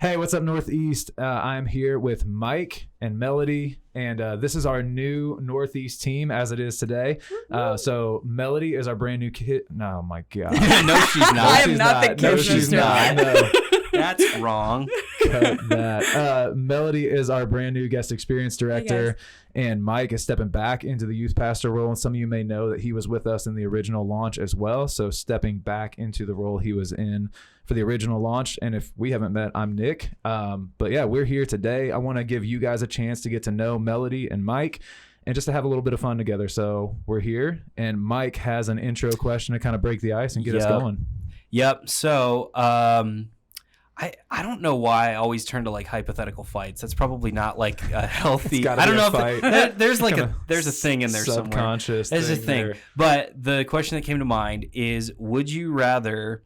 Hey, what's up, Northeast? I'm here with Mike and Melody, and this is our new Northeast team as it is today. So Melody is our brand new kid. No, my God. No, she's not. I am not the kid. No, she's not. No. That's wrong. Cut that. Melody is our brand new guest experience director, and Mike is stepping back into the youth pastor role. And some of you may know that he was with us in the original launch as well. So stepping back into the role he was in for the original launch. And if we haven't met, I'm Nick. But yeah, we're here today. I want to give you guys a chance to get to know Melody and Mike and just to have a little bit of fun together. So we're here, and Mike has an intro question to kind of break the ice and get us going. Yep. So, I don't know why I always turn to like hypothetical fights. That's probably not like a healthy. I don't know if there's like there's a thing in there somewhere. Subconscious. There's a thing. There. But the question that came to mind is: would you rather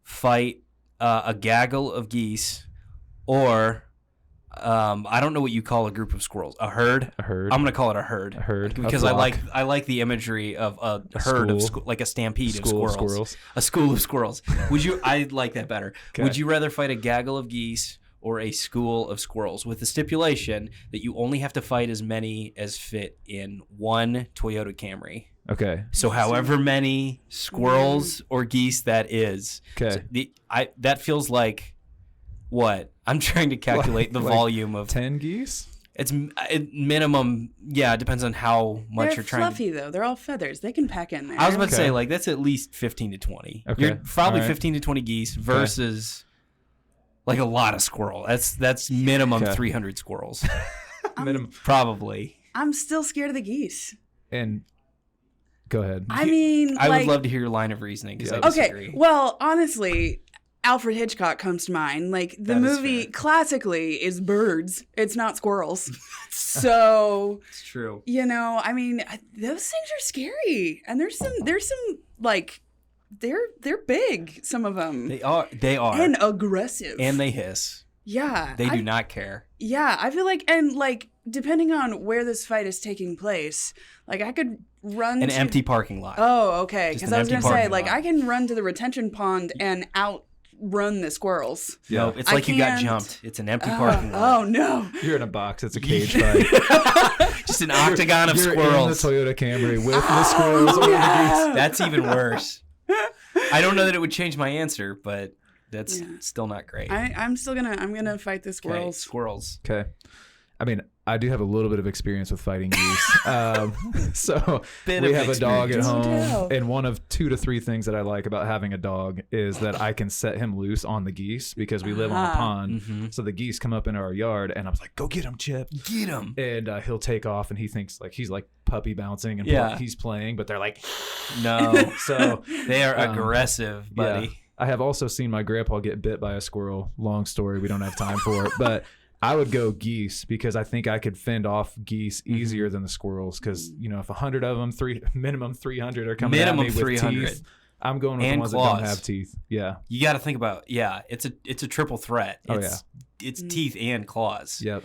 fight a gaggle of geese, or I don't know what you call a group of squirrels? A herd. A herd. I'm gonna call it a herd. A herd. Because I like the imagery of a herd of like a stampede of squirrels. A school of squirrels. Would you? I like that better. Okay. Would you rather fight a gaggle of geese or a school of squirrels, with the stipulation that you only have to fight as many as fit in one Toyota Camry? Okay. So however many squirrels or geese that is. Okay. So that feels like what? I'm trying to calculate the volume of 10 geese. It's minimum. Yeah, it depends on how much you're trying. They're fluffy though. They're all feathers. They can pack in there. I was about to say like that's at least 15 to 20. Okay. You're probably 15 to 20 geese versus like a lot of squirrel. That's minimum 300 squirrels. Minimum. Probably. I'm still scared of the geese. And go ahead. I mean, I would love to hear your line of reasoning because I disagree. Okay. Well, honestly, Alfred Hitchcock comes to mind. Like the movie classically is birds. It's not squirrels. So it's true. You know, I mean, those things are scary, and there's some like they're big. Some of them. They are and aggressive, and they hiss. Yeah, they do not care. Yeah, I feel like, and like depending on where this fight is taking place, like I could run an empty parking lot. Oh, okay. Because I was gonna say, like, I can run to the retention pond and outrun the squirrels. Yeah, no, it's like you got jumped. It's an empty parking lot. Oh no! You're in a box. It's a cage fight. Just an octagon of squirrels. You're in the Toyota Camry with the squirrels or the geese. That's even worse. I don't know that it would change my answer, but that's still not great. I'm gonna fight the squirrels. Okay, squirrels. Okay. I mean, I do have a little bit of experience with fighting geese. So we have a dog at home, and one of 2 to 3 things that I like about having a dog is that I can set him loose on the geese because we live on a pond. Mm-hmm. So the geese come up in our yard, and I was like, "Go get him, Chip! Get him!" And he'll take off, and he thinks like he's like puppy bouncing, and he's playing, but they're like, "No!" So they are aggressive, buddy. Yeah. I have also seen my grandpa get bit by a squirrel. Long story, we don't have time for it, but I would go geese because I think I could fend off geese easier than the squirrels. Because if 100 of them, minimum 300 are coming at me with teeth, I'm going with the ones that don't have teeth. Yeah, you got to think about it's a triple threat. It's teeth and claws. Yep.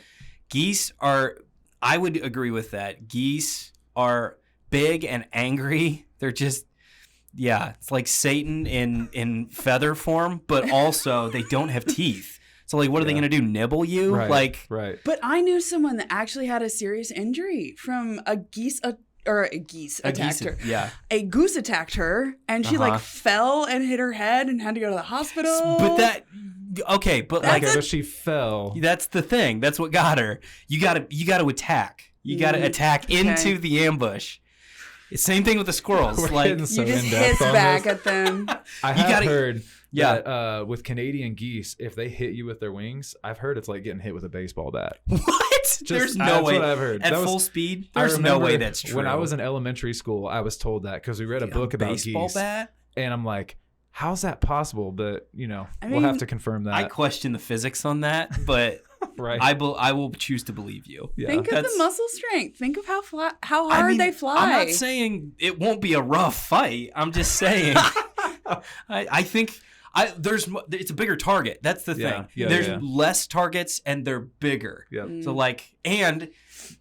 Geese are. I would agree with that. Geese are big and angry. They're just. Yeah, it's like Satan in feather form, but also they don't have teeth. So, like, what are they going to do? Nibble you? Right. But I knew someone that actually had a serious injury from a goose attacked her. Yeah. A goose attacked her, and she, like, fell and hit her head and had to go to the hospital. But that... Okay, but like... Okay, but she fell. That's the thing. That's what got her. You got to attack. You got to attack into the ambush. Same thing with the squirrels. Like you just hiss back at them. I have heard that with Canadian geese, if they hit you with their wings, I've heard it's like getting hit with a baseball bat. What? There's no way. That's what I've heard. At full speed? There's no way that's true. When I was in elementary school, I was told that because we read a book about baseball geese. Bat? And I'm like, how's that possible? But, we'll have to confirm that. I question the physics on that, but... Right. I will choose to believe you. Yeah. Think of the muscle strength. Think of how hard they fly. I'm not saying it won't be a rough fight. I'm just saying I think It's a bigger target. That's the thing. There's less targets and they're bigger. Yep. So like, and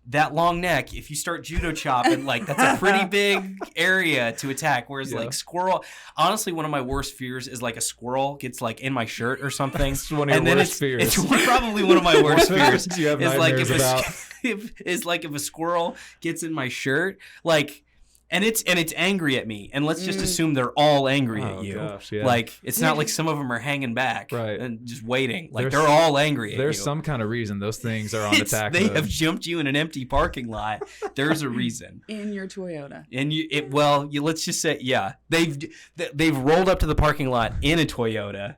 that long neck, if you start judo chopping, like that's a pretty big area to attack. Whereas like squirrel, honestly, one of my worst fears is like a squirrel gets like in my shirt or something. It's one of your worst fears. It's probably one of my worst fears. You have nightmares about. If a squirrel gets in my shirt, like. And it's angry at me, and let's just assume they're all angry at you. Gosh, yeah. Like it's not like some of them are hanging back and just waiting. Like they're all angry at you. There's some kind of reason those things are on attack. They have jumped you in an empty parking lot. There's a reason. In your Toyota. And let's just say they've rolled up to the parking lot in a Toyota.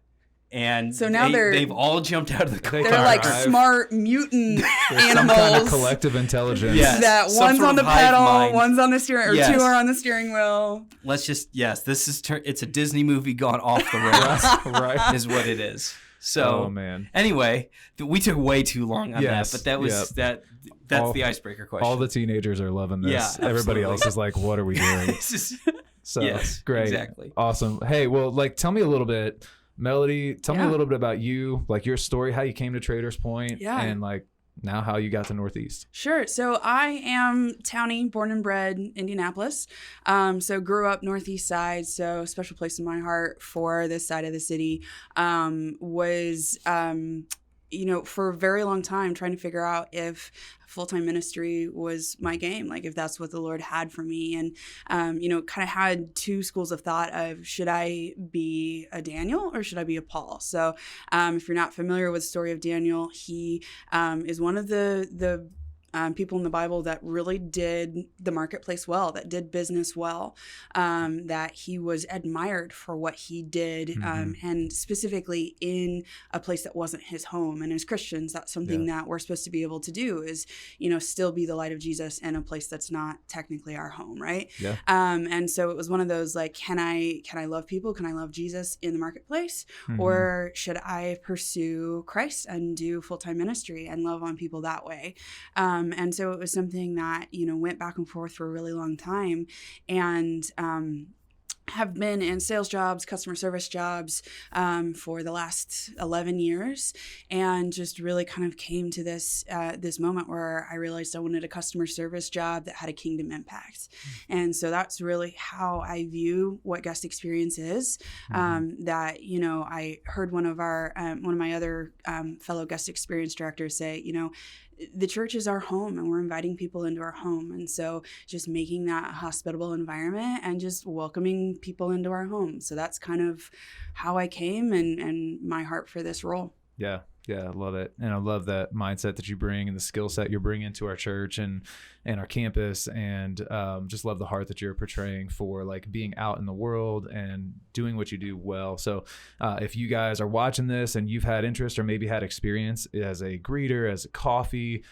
And so now they've all jumped out of the car. They're like smart mutant animals. Some kind of collective intelligence. Yes. That one's on the pedal, one's on the steering, or two are on the steering wheel. Let's just it's a Disney movie gone off the rails. Right. Is what it is. So, man. Anyway, we took way too long on that, but that was that's the icebreaker question. All the teenagers are loving this. Yeah, everybody else is like, what are we doing? So great. Exactly. Awesome. Hey, well, like tell me a little bit. Melody, tell me a little bit about you, like your story, how you came to Traders Point, and like now how you got to Northeast. Sure. So I am townie, born and bred Indianapolis. So grew up Northeast side. So special place in my heart for this side of the city. Was for a very long time trying to figure out if full-time ministry was my game, like if that's what the Lord had for me. And, kind of had two schools of thought of, should I be a Daniel or should I be a Paul? So if you're not familiar with the story of Daniel, he is one of the people in the Bible that really did the marketplace well, that did business well, that he was admired for what he did, and specifically in a place that wasn't his home. And as Christians, that's something that we're supposed to be able to do is, still be the light of Jesus in a place that's not technically our home, right? Yeah. And so it was one of those like, can I love people? Can I love Jesus in the marketplace? Or should I pursue Christ and do full-time ministry and love on people that way? And so it was something that, went back and forth for a really long time, and have been in sales jobs, customer service jobs for the last 11 years, and just really kind of came to this moment where I realized I wanted a customer service job that had a kingdom impact. And so that's really how I view what guest experience is. That, I heard one of my other fellow guest experience directors say, the church is our home and we're inviting people into our home. And so just making that a hospitable environment and just welcoming people into our home. So that's kind of how I came and my heart for this role. Yeah. Yeah, I love it. And I love that mindset that you bring and the skill set you're bringing to our church and our campus, and just love the heart that you're portraying for like being out in the world and doing what you do well. So if you guys are watching this and you've had interest or maybe had experience as a greeter, as a coffee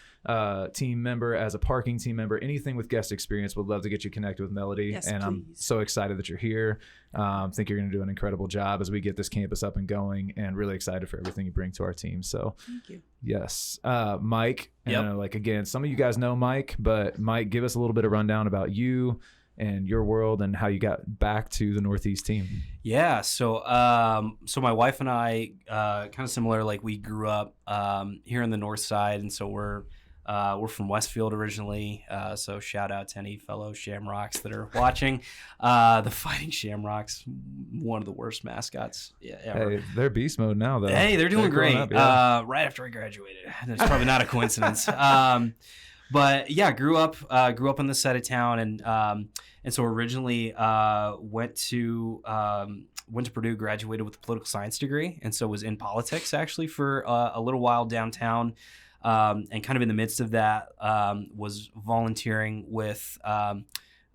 team member, as a parking team member, anything with guest experience, would love to get you connected with Melody. Yes, and please. I'm so excited that you're here. I think you're going to do an incredible job as we get this campus up and going, and really excited for everything you bring to our team. So thank you. Yes. Mike, Yep. Like again, some of you guys know Mike, but Mike, give us a little bit of rundown about you and your world and how you got back to the Northeast team. Yeah. So my wife and I, kind of similar, like we grew up here in the North Side. And so we're from Westfield originally. So shout out to any fellow Shamrocks that are watching. The Fighting Shamrocks, one of the worst mascots ever. Hey, they're beast mode now though. Hey, they're doing great. Up, yeah. Right after I graduated. It's probably not a coincidence. But yeah, grew up on this side of town, and so originally went to Purdue, graduated with a political science degree, and so was in politics actually for a little while downtown, and kind of in the midst of that was volunteering with an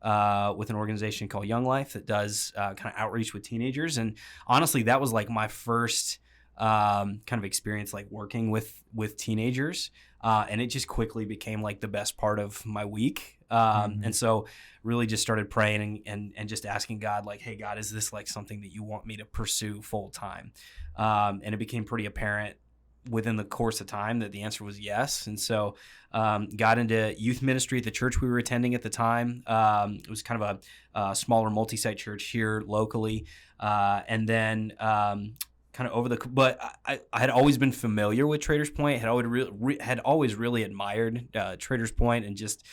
organization called Young Life that does kind of outreach with teenagers, and honestly, that was like my first kind of experience like working with teenagers. And it just quickly became like the best part of my week. And so really just started praying and just asking God, like, hey, God, is this like something that you want me to pursue full time? And it became pretty apparent within the course of time that the answer was yes. And so got into youth ministry at the church we were attending at the time. It was kind of a smaller multi-site church here locally. And then kind of but I had always been familiar with Traders Point, had always really admired Traders Point, and just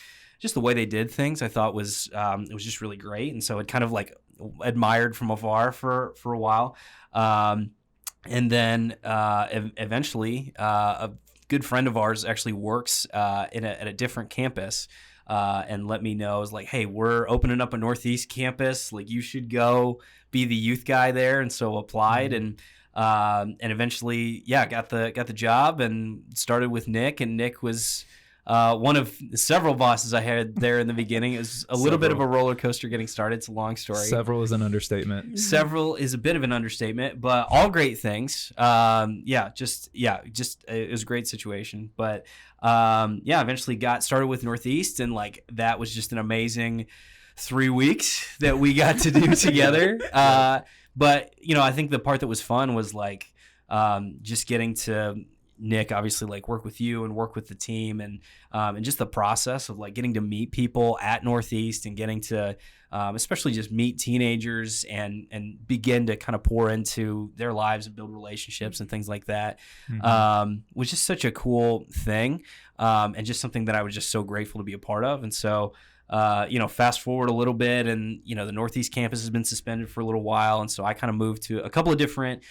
the way they did things I thought was it was just really great. And so it kind of like admired from afar for a while. And then eventually a good friend of ours actually works at a different campus and let me know, is like, hey, we're opening up a Northeast campus. Like, you should go be the youth guy there. And so applied and eventually, got the job and started with Nick. And Nick was one of several bosses I had there in the beginning. It was a little bit of a roller coaster getting started. It's a long story. Several is an understatement. Several is a bit of an understatement, but all great things. It was a great situation. But eventually got started with Northeast, and like that was just an amazing 3 weeks that we got to do together. But I think the part that was fun was like just getting to Nick, obviously, like work with you and work with the team, and just the process of like getting to meet people at Northeast and getting to especially just meet teenagers and begin to kind of pour into their lives and build relationships and things like that was just such a cool thing, and just something that I was just so grateful to be a part of. And so fast forward a little bit, and the Northeast campus has been suspended for a little while, and so I kind of moved to a couple of different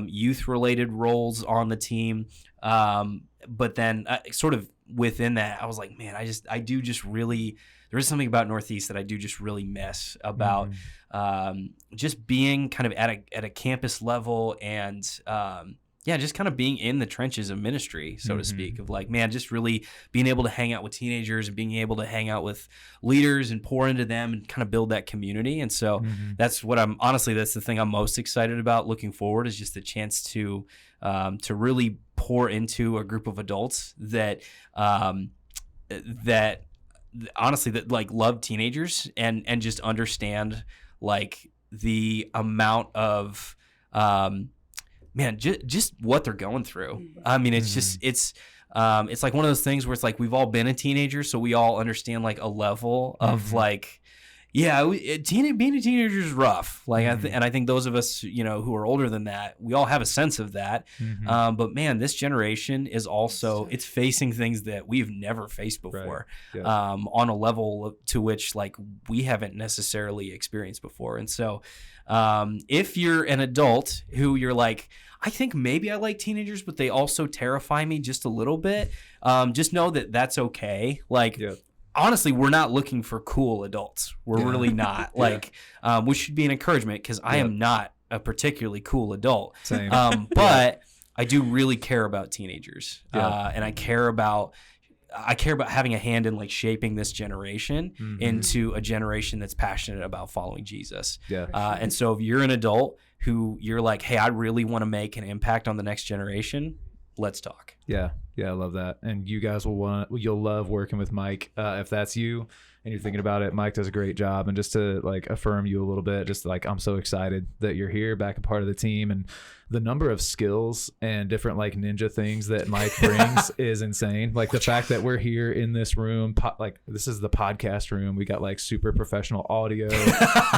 youth related roles on the team, but then sort of within that I was like, man, there is something about Northeast that I do just really miss about just being kind of at a campus level, and just kind of being in the trenches of ministry, so to speak, of like, man, just really being able to hang out with teenagers and being able to hang out with leaders and pour into them and kind of build that community. And so that's the thing I'm most excited about looking forward, is just the chance to really pour into a group of adults that honestly that like love teenagers and just understand like the amount of just what they're going through. I mean, it's just it's like one of those things where it's like we've all been a teenager, so we all understand like a level of like, being a teenager is rough. Like, I think those of us who are older than that, we all have a sense of that. But man, this generation is also it's facing things that we've never faced before, on a level to which like we haven't necessarily experienced before. And so if you're an adult who you're like, I think maybe I like teenagers, but they also terrify me just a little bit, just know that that's okay. Like, honestly, we're not looking for cool adults. We're really not. Like, which should be an encouragement, because I am not a particularly cool adult. Same. But I do really care about teenagers, and I care about having a hand in like shaping this generation into a generation that's passionate about following Jesus. And so if you're an adult who you're like, hey, I really want to make an impact on the next generation, let's talk. Yeah, I love that. And you guys you'll love working with Mike. If that's you and you're thinking about it, Mike does a great job. And just to like affirm you a little bit, just like, I'm so excited that you're here, back a part of the team, and the number of skills and different like ninja things that Mike brings is insane. Like the fact that we're here in this room, like this is the podcast room. We got like super professional audio,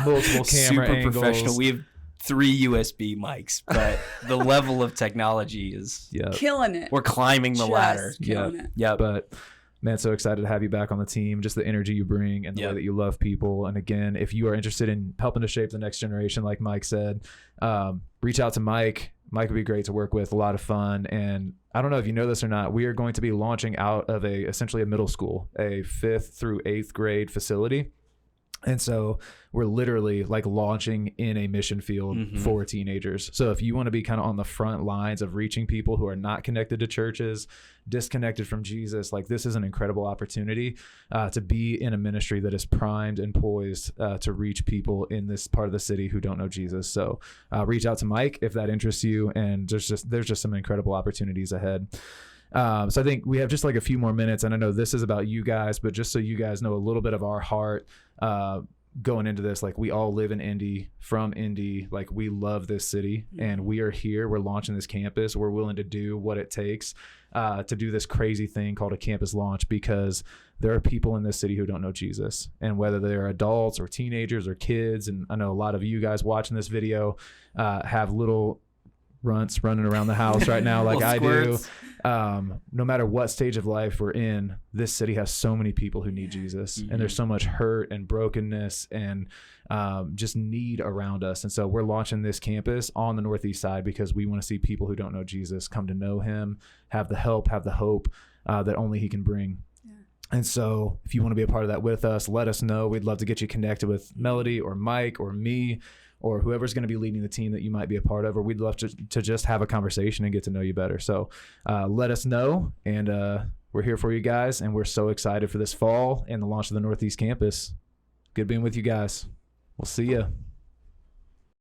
multiple camera angles. Super professional. We have 3 USB mics, but the level of technology is killing it. We're climbing the ladder. But man, so excited to have you back on the team. Just the energy you bring and the way that you love people. And again, if you are interested in helping to shape the next generation, like Mike said, reach out to Mike. Mike would be great to work with. A lot of fun. And I don't know if you know this or not, we are going to be launching out of essentially a middle school, a 5th through 8th grade facility. And so we're literally like launching in a mission field for teenagers. So if you want to be kind of on the front lines of reaching people who are not connected to churches, disconnected from Jesus, like this is an incredible opportunity to be in a ministry that is primed and poised to reach people in this part of the city who don't know Jesus. So reach out to Mike if that interests you. And there's just some incredible opportunities ahead. So I think we have just like a few more minutes, and I know this is about you guys, but just so you guys know a little bit of our heart, going into this, like we all live in Indy, from Indy, like we love this city, and we are here. We're launching this campus. We're willing to do what it takes to do this crazy thing called a campus launch, because there are people in this city who don't know Jesus, and whether they're adults or teenagers or kids. And I know a lot of you guys watching this video have little runts running around the house right now like I do. No matter what stage of life we're in, this city has so many people who need Jesus, and there's so much hurt and brokenness and just need around us. And so we're launching this campus on the Northeast side because we want to see people who don't know Jesus come to know him, have the help, have the hope that only he can bring. And so if you want to be a part of that with us, let us know. We'd love to get you connected with Melody or Mike or me, or whoever's going to be leading the team that you might be a part of, or we'd love to just have a conversation and get to know you better. So let us know, and we're here for you guys, and we're so excited for this fall and the launch of the Northeast campus. Good being with you guys. We'll see you.